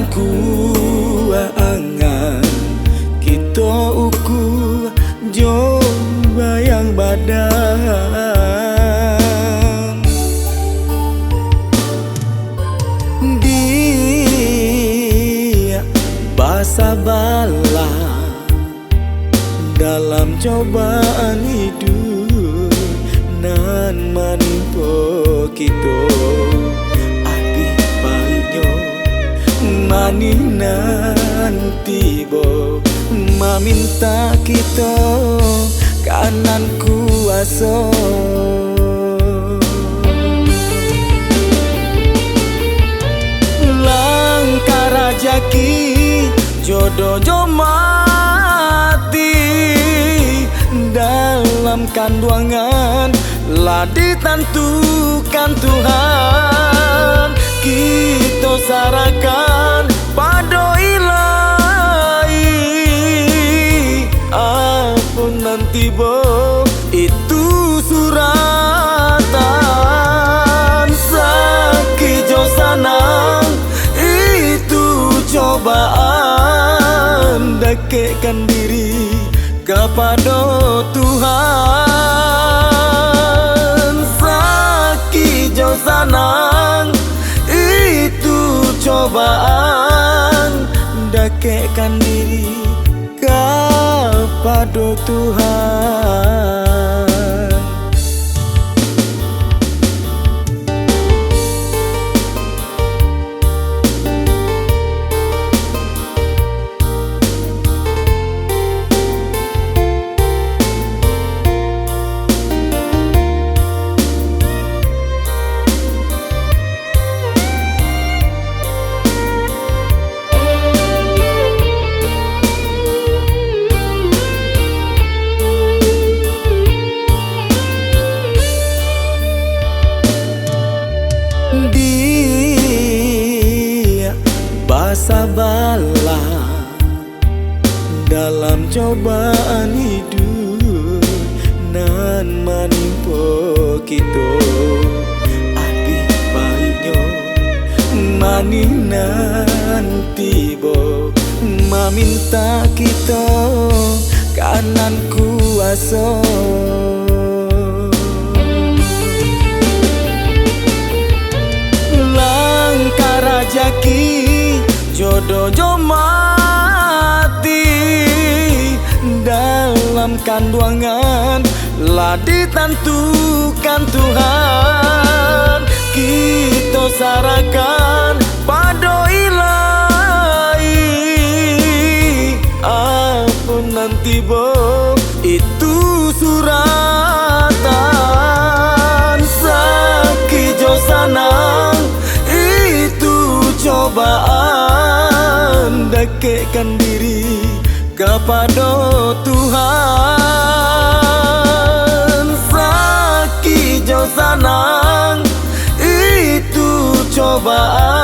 ku angan kita uku jo bayang badan dia basa bala dalam cobaan hidup nan manimpo kita mani nanti bo meminta kita kanan kuasa langkah rajaki jodoh jo mati dalam kandungan lah ditentukan Tuhan kita sarakan pada ilahi apun nanti bo itu suratan sakit jo sanang itu cobaan dekatkan diri kepada Tuhan sakit jo sanang cobaan dekatkan diri kepada Tuhan. Dia basa bala dalam cobaan hidup nan manimpo kita api baiknya mani nanti bo meminta kita kanan kuasa rajaki jodoh jo mati dalam kandungan lah ditentukan Tuhan kita sarakan pada ilahi apun nanti bo itu suratan sakit jo sanang cobaan dekatkan diri kepada Tuhan sakit jo sanang itu cobaan